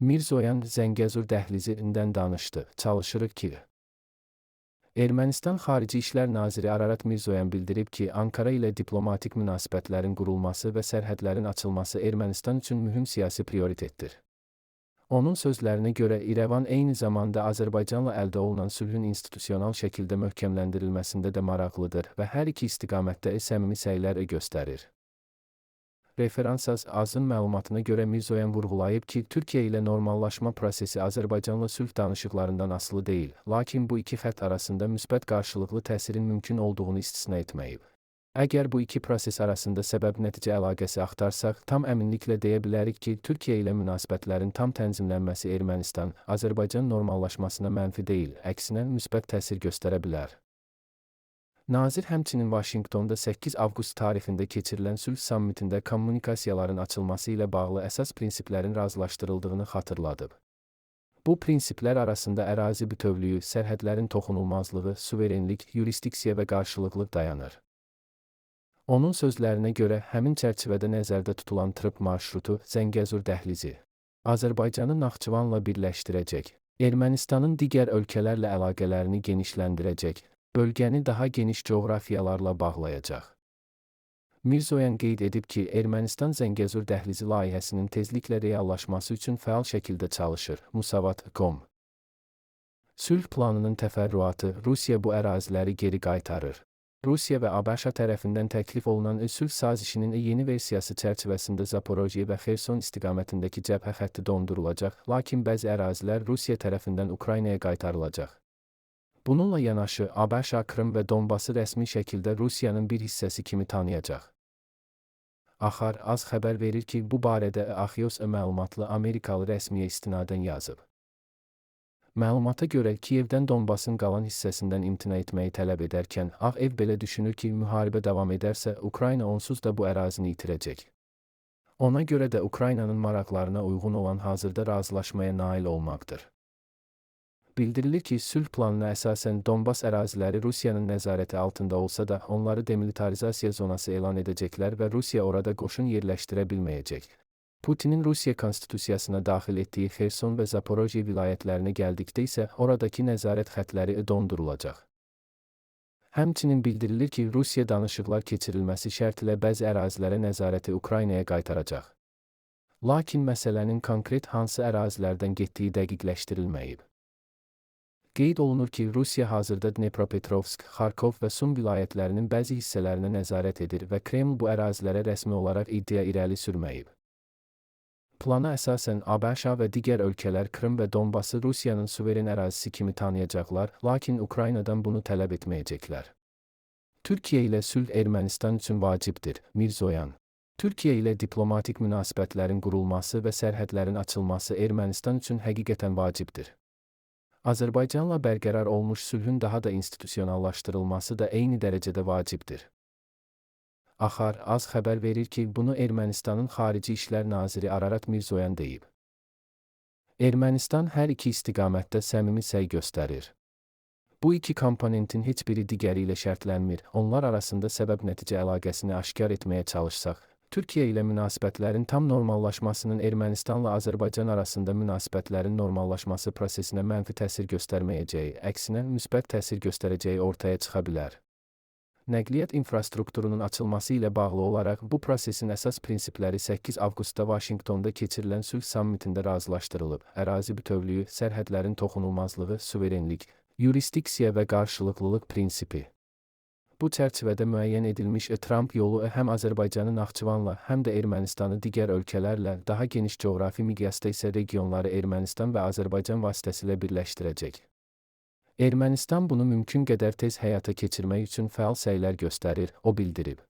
Mirzoyan Zəngəzur dəhlizindən danışdı. Çalışırıq ki, Ermənistan Xarici İşlər Naziri Ararat Mirzoyan bildirib ki, Ankara ilə diplomatik münasibətlərin qurulması və sərhədlərin açılması Ermənistan üçün mühüm siyasi prioritetdir. Onun sözlərinə görə İrəvan eyni zamanda Azərbaycanla əldə olunan sülhün institusional şəkildə möhkəmləndirilməsində də maraqlıdır və hər iki istiqamətdə səmimi səylər göstərir. Referans AZ-ın məlumatına görə Mirzoyan vurğulayıb ki, Türkiyə ilə normallaşma prosesi Azərbaycanla sülh danışıqlarından asılı deyil, lakin bu iki xətt arasında müsbət qarşılıqlı təsirin mümkün olduğunu istisna etməyib. Əgər bu iki proses arasında səbəb-nəticə əlaqəsi axtarsaq, tam əminliklə deyə bilərik ki, Türkiyə ilə münasibətlərin tam tənzimlənməsi Ermənistan-Azərbaycan normallaşmasına mənfi deyil, əksinə müsbət təsir göstərə bilər. Nazir həmçinin Vaşinqtonda 8 avqust tarixində keçirilən sülh sammitində kommunikasiyaların açılması ilə bağlı əsas prinsiplərin razılaşdırıldığını xatırladıb. Bu prinsiplər arasında ərazi bütövlüyü, sərhədlərin toxunulmazlığı, suverenlik, yurisdiksiya və qarşılıqlıq dayanır. Onun sözlərinə görə həmin çərçivədə nəzərdə tutulan TRIP marşrutu Zəngəzur dəhlizi Azərbaycanı Naxçıvanla birləşdirəcək, Ermənistanın digər ölkələrlə əlaqələrini genişləndirəcək, bölgəni daha geniş coğrafiyalarla bağlayacaq. Mirzoyan qeyd edib ki, Ermənistan Zəngəzur dəhlizi layihəsinin tezliklə reallaşması üçün fəal şəkildə çalışır. Musavat.com Sülh planının təfərrüatı Rusiya bu əraziləri geri qaytarır. Rusiya və ABŞ tərəfindən təklif olunan sülh sazişinin yeni versiyası çərçivəsində Zaporojye və Xerson istiqamətindəki cəbhə xətti dondurulacaq, lakin bəzi ərazilər Rusiya tərəfindən Ukraynaya qaytarılacaq. Bununla yanaşı, ABŞ Krım və Donbası rəsmi şəkildə Rusiyanın bir hissəsi kimi tanıyacaq. Axar AZ xəbər verir ki, bu barədə Axios məlumatlı Amerikalı rəsmiyə istinadən yazıb. Məlumata görə Kiyevdən Donbasın qalan hissəsindən imtina etməyi tələb edərkən, Ağ Ev belə düşünür ki, müharibə davam edərsə, Ukrayna onsuz da bu ərazini itirəcək. Ona görə də Ukraynanın maraqlarına uyğun olan hazırda razılaşmaya nail olmaqdır. Bildirilir ki, sülh planına əsasən Donbas əraziləri Rusiyanın nəzarəti altında olsa da, onları demilitarizasiya zonası elan edəcəklər və Rusiya orada qoşun yerləşdirə bilməyəcək. Putinin Rusiya konstitusiyasına daxil etdiyi Xerson və Zaporojye vilayətlərinə gəldikdə isə oradakı nəzarət xəttləri dondurulacaq. Həmçinin bildirilir ki, Rusiya danışıqlar keçirilməsi şərtilə bəzi ərazilərə nəzarəti Ukraynaya qaytaracaq. Lakin məsələnin konkret hansı ərazilərdən getdiyi dəqiqləşdirilməyib. Qeyd olunur ki, Rusiya hazırda Dnepropetrovsk, Xarkov və Sum vilayətlərinin bəzi hissələrinə nəzarət edir və Kreml bu ərazilərə rəsmi olaraq iddia irəli sürməyib. Plana əsasən ABŞ və digər ölkələr Krım və Donbası Rusiyanın suveren ərazisi kimi tanıyacaqlar, lakin Ukraynadan bunu tələb etməyəcəklər. Türkiyə ilə sülh Ermənistan üçün vacibdir. Mirzoyan Türkiyə ilə diplomatik münasibətlərin qurulması və sərhədlərin açılması Ermənistan üçün həqiqətən vacibdir. Azərbaycanla bərqərar olmuş sülhün daha da institusionallaşdırılması da eyni dərəcədə vacibdir. Axar AZ xəbər verir ki, bunu Ermənistanın Xarici İşlər Naziri Ararat Mirzoyan deyib. Ermənistan hər iki istiqamətdə səmimi səy göstərir. Bu iki komponentin heç biri digəri ilə şərtlənmir, onlar arasında səbəb-nəticə əlaqəsini aşkar etməyə çalışsaq, Türkiyə ilə münasibətlərin tam normallaşmasının Ermənistanla Azərbaycan arasında münasibətlərin normallaşması prosesinə mənfi təsir göstərməyəcəyi, əksinə müsbət təsir göstərəcəyi ortaya çıxa bilər. Nəqliyyat infrastrukturunun açılması ilə bağlı olaraq bu prosesin əsas prinsipləri 8 avqustda Vaşinqtonda keçirilən sülh sammitində razılaşdırılıb. Ərazi bütövlüyü, sərhədlərin toxunulmazlığı, suverenlik, yurisdiksiya və qarşılıqlılıq prinsipi. Bu çərçivədə müəyyən edilmiş Trump yolu həm Azərbaycanı Naxçıvanla, həm də Ermənistanı digər ölkələrlə, daha geniş coğrafi miqyasda isə regionları Ermənistan və Azərbaycan vasitəsilə birləşdirəcək. Ermənistan bunu mümkün qədər tez həyata keçirmək üçün fəal səylər göstərir, o bildirib.